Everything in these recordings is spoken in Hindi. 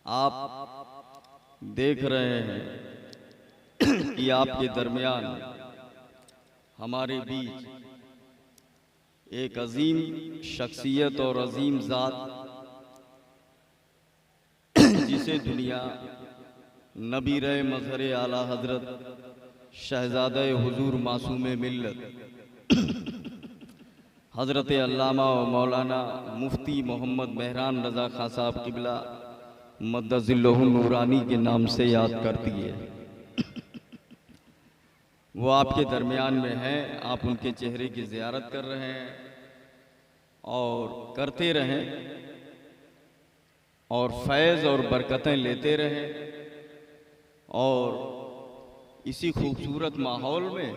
आप देख रहे हैं कि आपके दरमियान हमारे बीच एक अजीम शख्सियत और अजीम ज़ात जिसे दुनिया नबी रहे मज़हर आला हज़रत शहज़ादे हुजूर मासूम मिल्लत हज़रत अल्लामा व मौलाना मुफ्ती मोहम्मद मेहरान रज़ा खां साहब क़िबला मद्दज़िल्लहु नूरानी के नाम से याद करती है। वो आपके दरमियान में हैं, आप उनके चेहरे की ज़ियारत कर रहे हैं और करते रहें और फैज़ और बरकतें लेते रहें। और इसी खूबसूरत माहौल में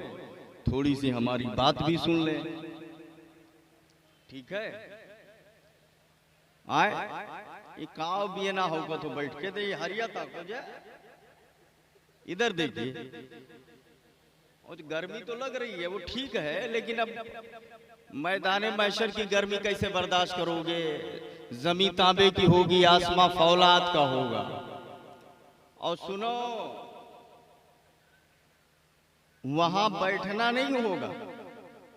थोड़ी सी हमारी बात भी सुन लें, ठीक है? आए ये काव भी ना होगा तो बैठ के दे हरिया तक हो जाए। इधर देखिए, और गर्मी तो लग रही है वो ठीक है, लेकिन अब मैदान महशर की गर्मी कैसे बर्दाश्त करोगे? जमी तांबे की होगी, आसमां फौलाद का होगा। और सुनो, वहां बैठना नहीं होगा,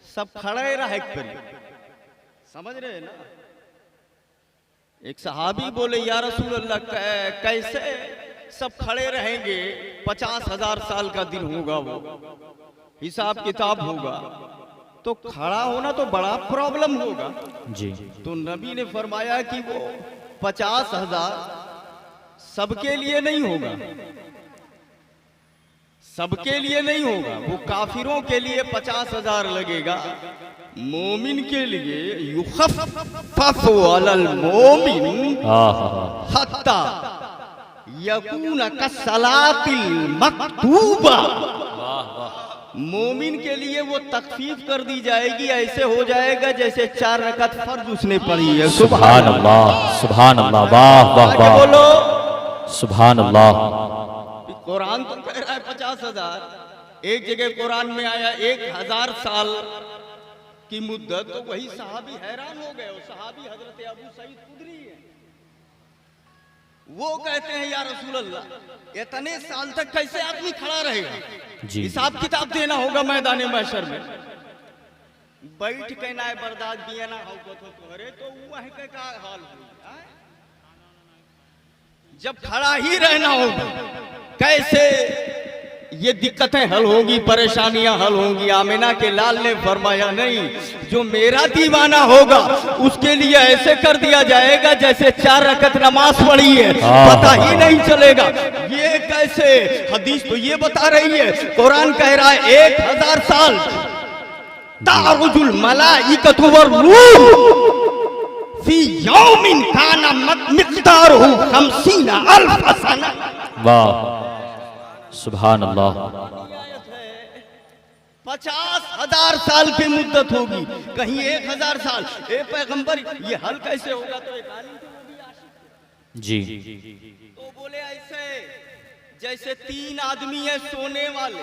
सब खड़े रहे पर, समझ रहे हैं ना? एक सहाबी बोले, या रसूल अल्लाह कैसे सब खड़े रहेंगे? 50,000 साल का दिन होगा, वो हिसाब किताब होगा, तो खड़ा होना तो बड़ा प्रॉब्लम होगा जी। तो नबी ने फरमाया कि वो 50,000 सबके लिए नहीं होगा, सबके लिए नहीं होगा, वो काफिरों के लिए 50,000 लगेगा। मोमिन के लिए युखफ़फ़ु अलल मोमिन हत्ता यकून कसलातिल मक्तूबा। मोमिन के लिए वो तखफीफ कर दी जाएगी, ऐसे हो जाएगा जैसे 4 रकात फर्ज उसने पढ़ी है। सुभान अल्लाह, सुभान अल्लाह, वाह वाह वाह, बोलो सुभान अल्लाह। कुरान तो कह रहा है 50,000, एक जगह कुरान में आया 1000 साल की मुद्दत, तो वही सहाबी हैरान हो गए। वो सहाबी हजरत अबू सईद खुदरी है, वो कहते हैं या रसूल अल्लाह इतने साल तक कैसे आदमी खड़ा रहेगा? हिसाब किताब देना होगा मैदान महशर में, बैठ के ना बर्दाश्त दिया ना होगा तो तोहरे तो वह के का हाल होगा? जब खड़ा ही रहना होगा, कैसे ये दिक्कतें हल होंगी, परेशानियां हल होंगी? आमिना के लाल ने फरमाया, नहीं, जो मेरा दीवाना होगा उसके लिए ऐसे कर दिया जाएगा जैसे 4 रकात नमाज पढ़ी है, पता ही नहीं चलेगा। ये कैसे? हदीस तो ये बता रही है, कुरान कह रहा है 1000 साल तारुजुल मलाइकतु वर्रूह फी यौमिन काना मिक़दारुहु 50,000 सना। वाह, सुभान अल्लाह। 50,000 साल की मुद्दत होगी, कहीं 1000 साल। ए पैगंबर, ये हल कैसे होगा? तो एक आलिम थे, वो भी आशिक जी। तो बोले ऐसे जैसे 3 आदमी है सोने वाले,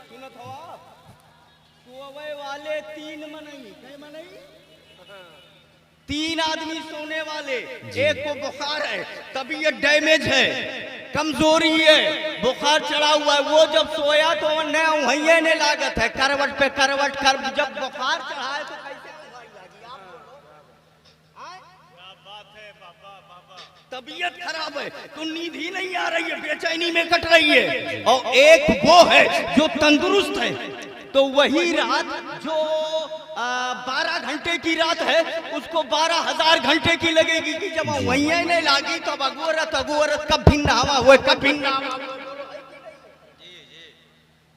सुनत हो आप? सोवे वाले 3 मनई, 3 आदमी सोने वाले, एक को बुखार है, तबीयत डैमेज है, कमजोरी है, बुखार चढ़ा हुआ है। वो जब सोया तो न वही ने लागत है, करवट पे करवट कर, जब बुखार चढ़ा है तो कैसे तबीयत खराब है तो नींद ही नहीं आ रही है, बेचैनी में कट रही है। और एक वो है जो तंदुरुस्त है, तो वही रात जो 12 घंटे की रात है, उसको 12,000 घंटे की लगेगी कि जब वही नहीं लागी तो अगोरत अगोरत कब भिन्न हवा हुए, कब भिन्न हवा।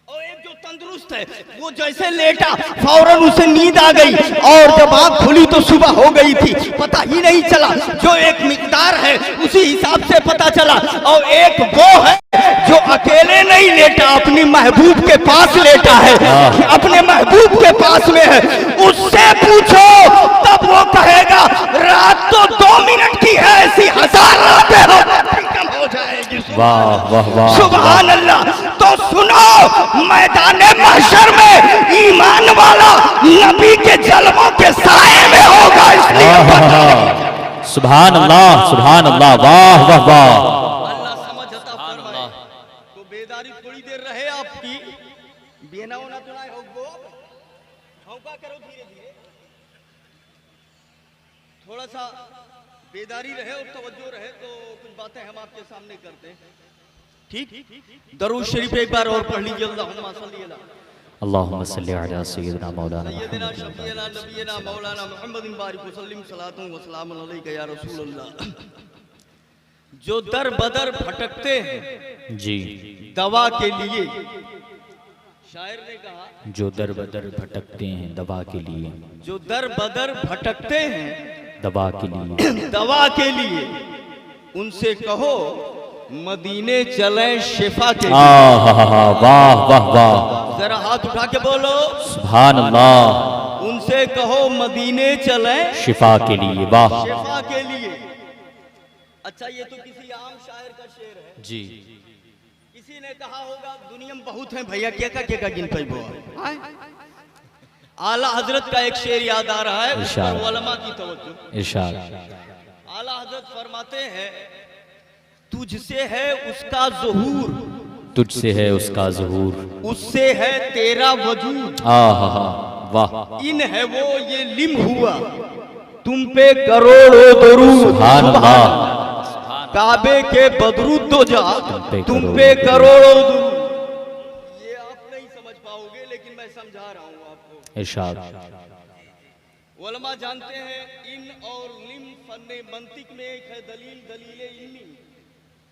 और एक जो तंदुरुस्त है, वो जैसे लेटा फौरन उसे नींद आ गई, और जब आंख खुली तो सुबह हो गई थी, पता ही नहीं चला। जो एक मिकदार है उसी हिसाब से पता चला। और एक वो है जो अकेले नहीं लेटा, अपनी महबूब के पास लेटा है, अपने महबूब के पास में है। उससे पूछो तब वो कहेगा रात तो 2 मिनट की है, ऐसी 1000 रातें कम हो जाएगी। वाह वाह वाह, सुभान अल्लाह। तो सुनो, मैदान महशर में ईमान वाला नबी के जलवों के साए में होगा, इसलिए सुभान अल्लाह, सुभान अल्लाह, वाह वाह वाह। बेदारी थोड़ी देर रहे आपकी, बेना होना तो ना हो, ठौका करो धीरे धीरे, थोड़ा सा बेदारी रहे और तवज्जो रहे तो कुछ बातें हम आपके सामने करते हैं। ठीक, दरूद शरीफ एक बार और पढ़ लीजिए। अल्लाहुम्मा सल्ली अला अल्लाहुम्मा सल्ली अला सय्यिदिना मौलाना सय्यदिना शफीना नबीना मौलाना मुहम्मदिन बारिक वसल्लिम सलातुन व सलामुन अलैका या रसूलल्लाह। जो दर बदर भटकते हैं जी, दवा के लिए, शायर ने कहा जो दर बदर भटकते हैं दवा के लिए, जो दर बदर भटकते हैं दवा के लिए, दवा के लिए, उनसे कहो मदीने चले शिफा के लिए। वाह वाह वाह, जरा हाथ उठा के बोलो सुभान अल्लाह। उनसे कहो मदीने चले शिफा के लिए, वाह शिफा के लिए। अच्छा, ये तो किसी आम शायर का शेर है। जी, किसी ने कहा होगा दुनिया में बहुत हैं भैया, क्या का गिन पाई वो। आला हजरत का एक शेर याद आ रहा है, उस पर उलमा की तवज्जो। इरशाद। आला हजरत फरमाते हैं तुझसे है उसका ज़ुहूर, तुझसे है उसका ज़ुहूर, उससे है तेरा वजूद। वाह, इन है वो ये लिम हुआ, तुम पे करोड़ों दरूद। सुभान अल्लाह। काबे के बदरूद तो जा, तुम पे करोड़ों दरूद। ये आप नहीं समझ पाओगे लेकिन मैं समझा रहा हूँ आपको। इरशाद। उलमा जानते हैं इन और लिम फन्ने मंतिक में एक है दलील, दलील इल्मी,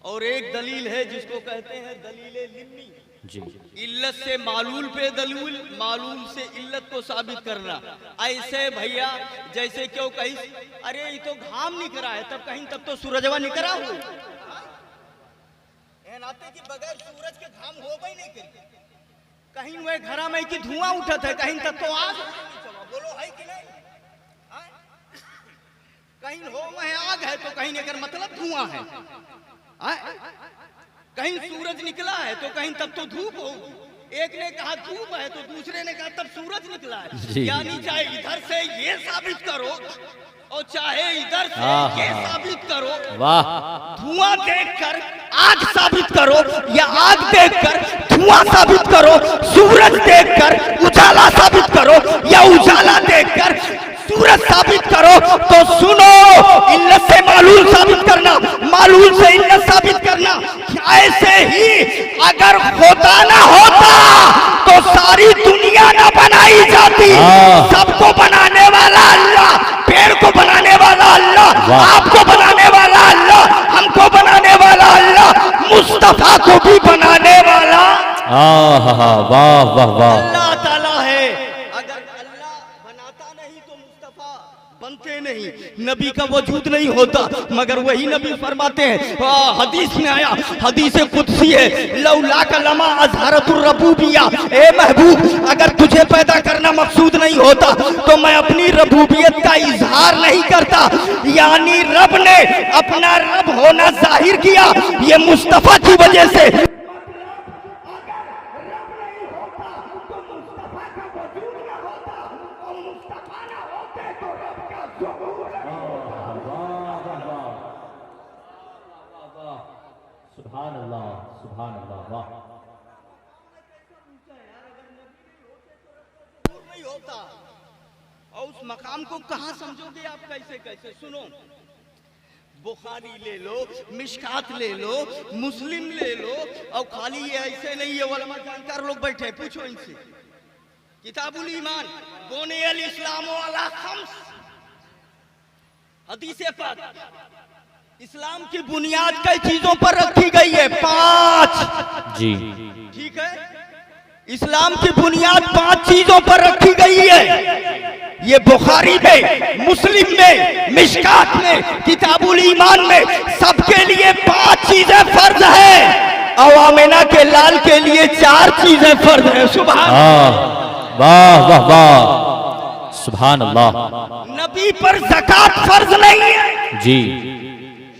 और एक दलील है जिसको कहते हैं दलील लिम्मी। जी, इल्लत से मालूल पे दलील, मालूल से इल्लत को साबित करना। ऐसे भैया जैसे क्यों कहीं अरे ये तो घाम निकला है, तब कहीं तब तो सूरजवा निकला हो, नाते कि बगैर सूरज के घाम हो गई नहीं करी। कहीं वह घरा में की धुआं उठत है, कहीं तब तो आग, बोलो है कि नहीं? कहीं हो में आग है तो कहीं अगर मतलब धुआं है, कहीं सूरज निकला है तो कहीं तब तो धूप होगी। एक ने कहा धूप है तो दूसरे ने कहा तब सूरज निकला है। यानी चाहे इधर से ये साबित करो और चाहे इधर से ये साबित करो, वाह, धुआं देखकर आग साबित करो या आग देखकर धुआं साबित करो, सूरज देखकर उजाला साबित करो या उजाला देखकर सूरज साबित करो। तो सुनो, इल्लत से मालूल साबित करना, मालूल से इल्लत साबित करना। ऐसे ही अगर होता ना होता तो सारी दुनिया ना बनाई जाती। सबको बनाने वाला अल्लाह, पेड़ को बनाने वाला अल्लाह, आपको बनाने वाला अल्लाह, हमको बनाने वाला अल्लाह, मुस्तफा को भी बनाने वाला वाह वाह वाह, अल्लाह ताला है। अगर अल्लाह बनाता नहीं तो मुस्तफा बनते नहीं, नबी का वजूद नहीं होता। मगर वही नबी फरमाते हैं, हदीस में आया, हदीस कुदसी है, लौला का लमा अज़हरतुर रबूबिया, ए महबूब अगर तुझे पैदा करना मकसूद नहीं होता तो मैं अपनी रबूबियत का इजहार नहीं करता। यानी रब ने अपना रब होना जाहिर किया, ये मुस्तफा की वजह से। सुभान अल्लाह, सुभान अल्लाह, वाह। नहीं होता और उस मकाम को कहां समझोगे आप? कैसे कैसे? सुनो, बुखारी ले लो, मिशकात ले लो, मुस्लिम ले लो, और खाली ये ऐसे नहीं है, उलमा जानकार लोग बैठे हैं, पूछो इनसे। किताबुल ईमान, बोने अल इस्लाम वाला खम्स, हदीस पाक, इस्लाम की बुनियाद कई चीजों पर रखी गई है, 5। जी, ठीक है, इस्लाम की बुनियाद 5 चीजों पर रखी गई है। ये बुखारी में, मुस्लिम में, मिशकात में, किताबुल ईमान में, सबके लिए 5 चीजें फर्ज है। अवामिना के लाल के लिए 4 चीजें फर्ज है। सुभान वाह वाह वाह, सुभान अल्लाह। नबी पर ज़कात फर्ज नहीं है। जी,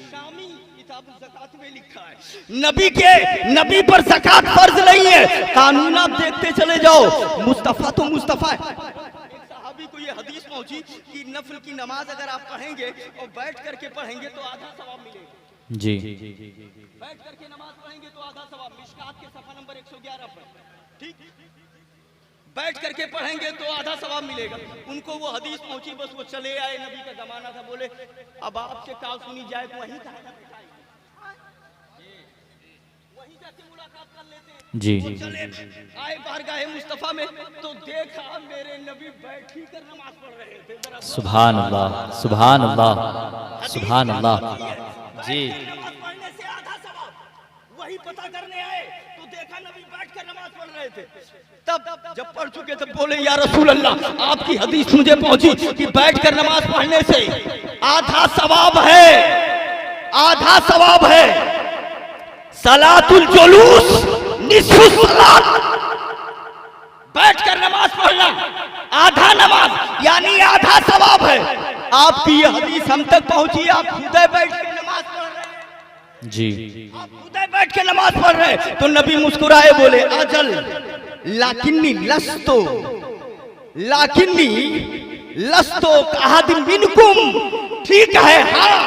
शामी किताबुल ज़कात में लिखा है, नबी पर ज़कात फर्ज नहीं है। कानून आप देखते चले जाओ, मुस्तफा तो मुस्तफा है। एक सहाबी को ये हदीस पहुंची कि नफल की नमाज अगर आप पढ़ेंगे और बैठ करके पढ़ेंगे तो आधा सवाब मिलेगा। जी बैठ करके नमाज पढ़ेंगे तो आधा सवाब। मिशकात के सफा नंबर 111 पर, ठीक, बैठ करके पढ़ेंगे तो आधा सवाब मिलेगा। उनको वो हदीस पहुंची, बस वो चले आए, नबी का जमाना था, बोले अब आपसे का सुनी जाए तो वहीं कहा वहीं जाके मुलाकात कर लेते हैं। जी वो चले आए बारगाहे मुस्तफा में तो देखा मेरे नबी बैठ ही कर नमाज पढ़ रहे थे। सुभान अल्लाह, सुभान अल्लाह, सुभान अल्लाह। जी नमाज पढ़ने से आधा सवाब, वही पता करने आए तो देखा नबी बैठ कर नमाज पढ़ रहे थे। तब जब पढ़ चुके तब बोले या रसूल अल्लाह, आपकी हदीस मुझे पहुंची कि बैठकर नमाज पढ़ने से आधा सवाब है, आधा सवाब है। सलातुल जुलूस निस्फुस सलात, बैठकर नमाज पढ़ना आधा नमाज यानी आधा सवाब है। आपकी ये हदीस हम तक पहुंची, आप खुद बैठ के नमाज पढ़ रहे हैं, जी आप खुद बैठ के नमाज पढ़ रहे हैं। तो नबी मुस्कुराए बोले अजल लाकिन्नी लस्तो अहदिन मिनकुम, ठीक है, हाँ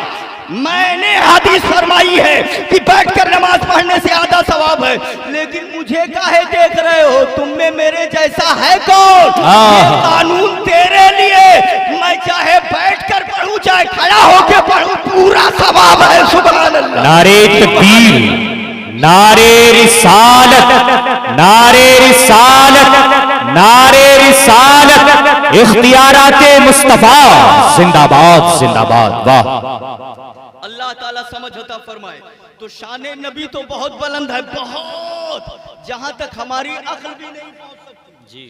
मैंने हदीस फरमाई है कि बैठकर नमाज पढ़ने से आधा सवाब है, लेकिन मुझे काहे देख रहे हो, तुम में मेरे जैसा है कौन? ये कानून तेरे लिए, मैं चाहे बैठकर पढ़ूं चाहे खड़ा होकर पढ़ूं, पूरा सवाब है। सुभान अल्लाह। नारे तकबीर, नारे रिसालत, नारे रिसालत, नारे रिसालत, इख्तियाराते मुस्तफा जिंदाबाद जिंदाबाद। वाह, अल्लाह ताला समझ अता फरमाए। तो शान नबी तो बहुत बुलंद है, बहुत, जहां तक हमारी अक्ल भी नहीं पहुंच सकती। जी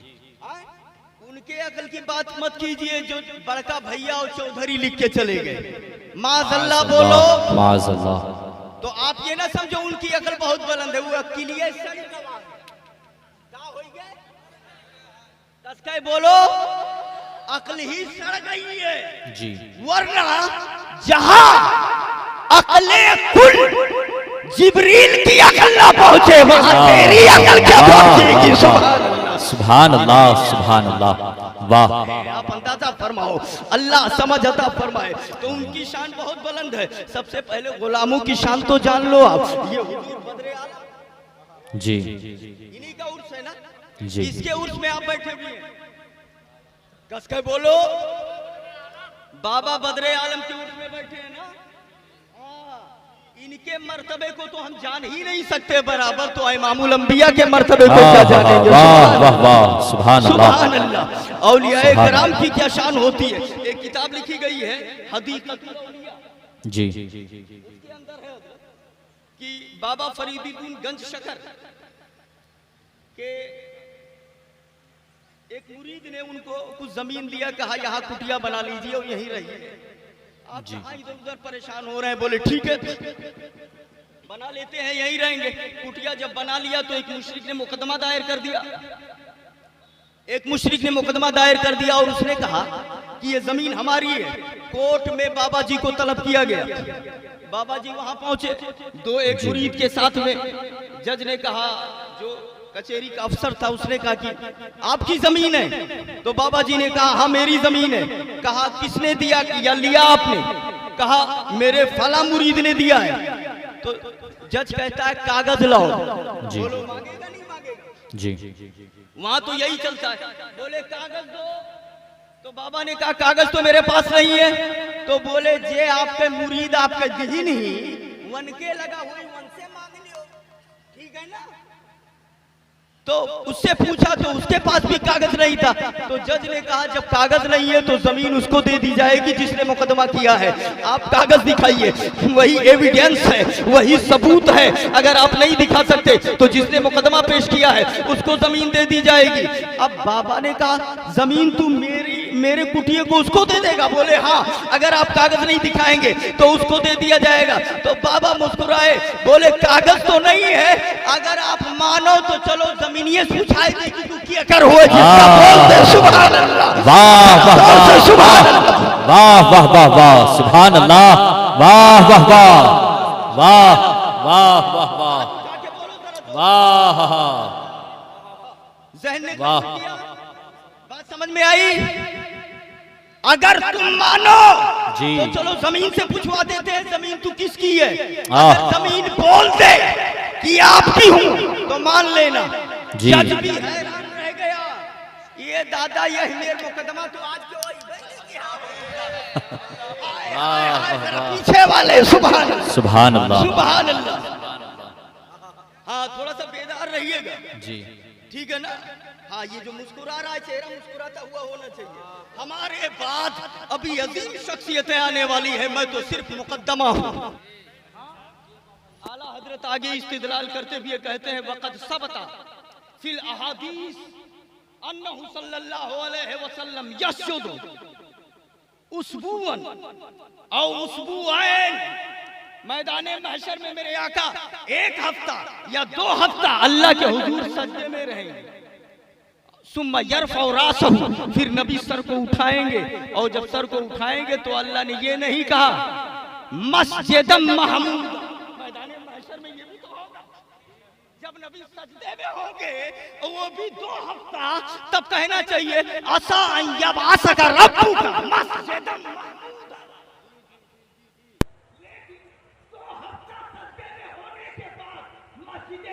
उनके अक्ल की बात मत कीजिए जो बड़का भैया और चौधरी लिख के चले गए, माज़अल्लाह बोलो। माज़अल्लाह। तो आप ये ना समझो उनकी अक्ल बहुत बुलंद है, वो अक्लिये सड़ गवा क्या होई गए, तस्कै बोलो, अक्ल ही सड़ गई है। जी वरना जहां अक्ले कुल जिब्रील की अक्ल ना पहुंचे वहां तेरी अक्ल क्या पहुंचेगी। सुभान अल्लाह, सुभान अल्लाह। वाह, आप अंदाजा फरमाओ, अल्लाह समझ अता फरमाए। तो उनकी शान बहुत बुलंद है। सबसे पहले गुलामों की शान तो जान लो आप, ये हुजूर बदरे आलम जी इन्हीं का उर्स है ना, जी इसके उर्स में आप बैठे हुए हैं, कस के बोलो, बाबा बदरे आलम के उर्स में बैठे हैं ना। इनके मर्तबे को तो हम जान ही नहीं सकते बराबर, तो इमामुल अंबिया के मर्तबे को क्या जानेंगे। वाह वाह वाह, सुभान अल्लाह, सुभान अल्लाह। औलियाए किराम की क्या शान होती है। एक किताब लिखी गई है हदीक़तुल औलिया, जी उसके अंदर है कि बाबा फरीदुद्दीन गंज शकर के एक मुरीद ने उनको कुछ जमीन दिया, कहा यहाँ कुटिया बना लीजिए और यहीं रहिए, आप कहाँ इधर उधर परेशान हो रहे हैं। बोले ठीक है बना लेते हैं, यहीं रहेंगे। कुटिया जब बना लिया तो एक मुशरिक ने मुकदमा दायर कर दिया, एक मुशरिक ने मुकदमा दायर कर दिया और उसने कहा कि ये जमीन हमारी है। कोर्ट में बाबा जी को तलब किया गया, बाबा जी वहां पहुंचे, दो एक मुरीद के साथ में। जज ने कहा, जो कचहरी का अफसर था उसने कहा कि आपकी जमीन है, तो बाबा जी ने कहा हाँ मेरी जमीन है। कहा किसने दिया या लिया आपने? कहा मेरे फला मुरीद ने दिया है। तो जज कहता है कागज लाओ। जी बोलो मांगेगा नहीं मांगेगा? जी वहां तो यही चलता है, बोले कागज दो। तो बाबा ने कहा कागज तो मेरे पास नहीं है। तो बोले जे आपके मुरीद आपके दी नहीं, वन के लगा हुई वन से मांग लियो, ठीक है ना। तो उससे पूछा तो उसके पास भी कागज नहीं था। तो जज ने कहा जब कागज नहीं है तो जमीन उसको दे दी जाएगी जिसने मुकदमा किया है। आप कागज दिखाइए, वही एविडेंस है, वही सबूत है। अगर आप नहीं दिखा सकते तो जिसने मुकदमा पेश किया है उसको जमीन दे दी जाएगी। अब बाबा ने कहा जमीन तू मेरे कुटिये को उसको दे देगा? बोले हाँ, अगर आप कागज नहीं दिखाएंगे तो उसको दे दिया जाएगा। तो बाबा मुस्कुराए, बोले कागज तो नहीं है, अगर आप मानो तो चलो जमीन ये सुझाए दे कि तू क्या कर हुए जिसका बोलते सुभान अल्लाह। वाह वाह वाह, सुभान अल्लाह, वाह वाह वाह वाह, सुभान अल्लाह, वाह वाह वाह, वाह वाह वाह वाह, वाह जहन ने वाह। बात समझ में आई? अगर तुम मानो जी। तो चलो जमीन से पूछवा देते हैं, जमीन तू किसकी है। आह। अगर जमीन बोल दे कि आपकी हूं तो मान लेना। जी। जज भी हैरान रह गया, ये दादा ये मेरे मुकदमा तो आज क्यों पीछे वाले। सुभान अल्लाह, सुभान अल्लाह, सुभान अल्लाह। हाँ थोड़ा सा बेदार रहिएगा जी। ठीक है ना। हाँ ये जो मुस्कुरा रहा है चेहरा मुस्कुराता हुआ होना चाहिए। हमारे बाद अभी अजीम शख्सियतें आने वाली है, मैं तो सिर्फ मुकद्दमा हूँ। आला हजरत आगे इस्तिदलाल करते हुए कहते हैं वक़द सबता फिल अहादीस अन्नहु सल्लल्लाहु अलैहि वसल्लम यशुदु उसबुअन औ उसबुअैन, मैदाने महशर में मेरे आका एक हफ्ता या 2 हफ्ता अल्लाह के हुजूर सजदे में रहेंगे। सुम्मा यरफ़उ रासहु, फिर नबी सर को उठाएंगे, और जब सर को उठाएंगे तो अल्लाह ने ये नहीं कहा मस्जिदम महमूद, मैदाने महशर में ये भी तो होगा जब नबी सजदे में होंगे वो भी 2 हफ्ता, तब कहना चाहिए असा अन यबअसका रब्बुका मस्जिदम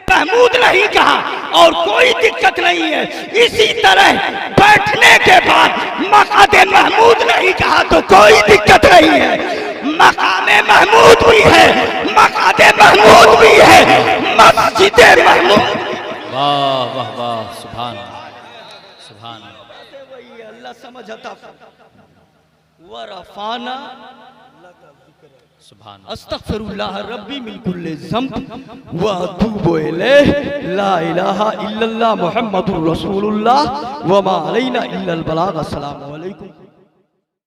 महमूद नहीं कहा और कोई दिक्कत नहीं है। इसी तरह बैठने के बाद मकादे महमूद नहीं कहा तो कोई दिक्कत नहीं है। मकामे महमूद भी है, मकादे महमूद भी है, मस्जिदे महमूद। वाह वाह वाह, सुभान सुभान। वही अल्लाह समझता वरफाना अस्तगफिरुल्लाह रब्बी मिन कुल्लि ज़ंब व अतूबु इलैह ला इलाहा इल्लल्लाह मुहम्मदुर रसूलुल्लाह व मा अलैना इल्लल बलाग। अस्सलाम।